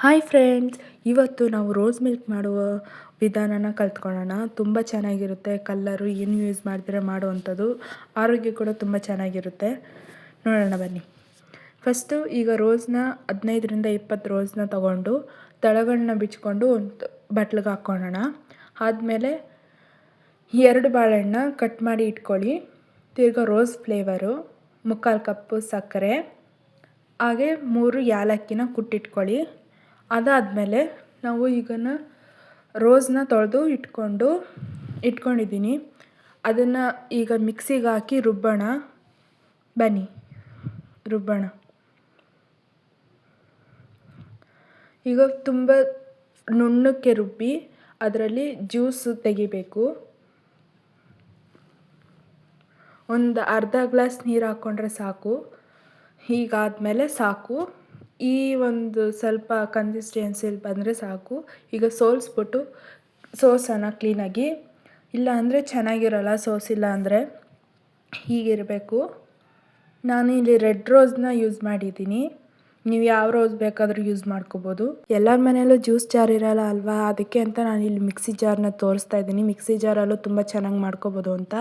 Hi friends, ಇವತ್ತು ನಾವು rose milk ಮಾಡುವ ವಿಧಾನನ ಕಲ್ತ್ಕೊಳ್ಳೋಣ. ತುಂಬ ಚೆನ್ನಾಗಿರುತ್ತೆ. ಕಲ್ಲರು ಏನು ಯೂಸ್ ಮಾಡ್ತೀರಾ ಮಾಡುವಂಥದ್ದು, ಆರೋಗ್ಯ ಕೂಡ ತುಂಬ ಚೆನ್ನಾಗಿರುತ್ತೆ. ನೋಡೋಣ ಬನ್ನಿ. ಫಸ್ಟು ಈಗ ರೋಸ್ನ 15ರಿಂದ 20 ರೋಸ್ನ ತೊಗೊಂಡು ತಳಗಳನ್ನ ಬಿಚ್ಕೊಂಡು ಒಂದು ಬಟ್ಲಿಗೆ ಹಾಕ್ಕೊಳ್ಳೋಣ. ಆದಮೇಲೆ 2 ಬಾಳೆಹಣ್ಣ ಕಟ್ ಮಾಡಿ ಇಟ್ಕೊಳ್ಳಿ. ತಿರ್ಗಾ ರೋಸ್ ಫ್ಲೇವರು, 3/4 ಕಪ್ಪು ಸಕ್ಕರೆ, ಹಾಗೆ 3 ಏಲಕ್ಕಿನ ಕುಟ್ಟಿಟ್ಕೊಳ್ಳಿ. ಅದಾದಮೇಲೆ ನಾವು ಈಗನ ರೋಸ್ನ ತೊಳೆದು ಇಟ್ಕೊಂಡಿದ್ದೀನಿ. ಅದನ್ನು ಈಗ ಮಿಕ್ಸಿಗೆ ಹಾಕಿ ರುಬ್ಬೋಣ. ಬನ್ನಿ ರುಬ್ಬೋಣ. ಈಗ ತುಂಬ ನುಣ್ಣಕ್ಕೆ ರುಬ್ಬಿ ಅದರಲ್ಲಿ ಜ್ಯೂಸು ತೆಗಿಬೇಕು. ಒಂದು ಅರ್ಧ ಗ್ಲಾಸ್ ನೀರು ಹಾಕ್ಕೊಂಡ್ರೆ ಸಾಕು. ಹೀಗಾದಮೇಲೆ ಸಾಕು. ಈ ಒಂದು ಸ್ವಲ್ಪ ಕನ್ಸಿಸ್ಟೆನ್ಸಿಲಿ ಬಂದರೆ ಸಾಕು. ಈಗ ಸೋಲಿಸ್ಬಿಟ್ಟು ಸೋಸೋಣ ಕ್ಲೀನಾಗಿ. ಇಲ್ಲ ಅಂದರೆ ಚೆನ್ನಾಗಿರೋಲ್ಲ ಸೋಸಿಲ್ಲ ಅಂದರೆ. ಹೀಗಿರಬೇಕು. ನಾನು ಇಲ್ಲಿ ರೆಡ್ ರೋಸ್ನ ಯೂಸ್ ಮಾಡಿದ್ದೀನಿ. ನೀವು ಯಾವ ರೋಸ್ ಬೇಕಾದರೂ ಯೂಸ್ ಮಾಡ್ಕೋಬೋದು. ಎಲ್ಲರ ಮನೆಯಲ್ಲೂ ಜ್ಯೂಸ್ ಜಾರ್ ಇರೋಲ್ಲ ಅಲ್ವಾ, ಅದಕ್ಕೆ ಅಂತ ನಾನು ಇಲ್ಲಿ ಮಿಕ್ಸಿ ಜಾರ್ನ ತೋರಿಸ್ತಾ ಇದ್ದೀನಿ. ಮಿಕ್ಸಿ ಜಾರಲ್ಲೂ ತುಂಬ ಚೆನ್ನಾಗಿ ಮಾಡ್ಕೋಬೋದು ಅಂತ.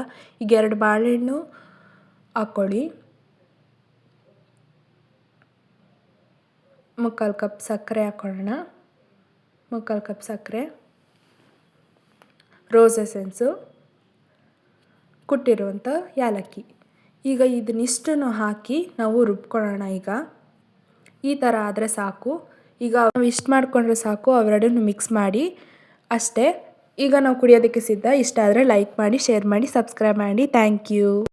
ಈಗ 2 ಬಾಳೆಹಣ್ಣು ಹಾಕ್ಕೊಳ್ಳಿ. 3/4 ಕಪ್ ಸಕ್ಕರೆ ಹಾಕ್ಕೊಳ್ಳೋಣ. 3/4 ಕಪ್ ಸಕ್ಕರೆ, ರೋಸ್ ಎಸೆನ್ಸು, ಕುಟ್ಟಿರುವಂಥ ಏಲಕ್ಕಿ. ಈಗ ಇದನ್ನಿಷ್ಟನ್ನು ಹಾಕಿ ನಾವು ರುಬ್ಕೊಳ್ಳೋಣ. ಈಗ ಈ ಥರ ಆದರೆ ಸಾಕು. ಈಗ ನಾವು ಇಷ್ಟು ಮಾಡಿಕೊಂಡ್ರೆ ಸಾಕು. ಅವೆರಡನ್ನು ಮಿಕ್ಸ್ ಮಾಡಿ ಅಷ್ಟೇ. ಈಗ ನಾವು ಕುಡಿಯೋದಕ್ಕೆ ಸಿದ್ಧ. ಇಷ್ಟ ಆದರೆ ಲೈಕ್ ಮಾಡಿ, ಶೇರ್ ಮಾಡಿ, ಸಬ್ಸ್ಕ್ರೈಬ್ ಮಾಡಿ. Thank you.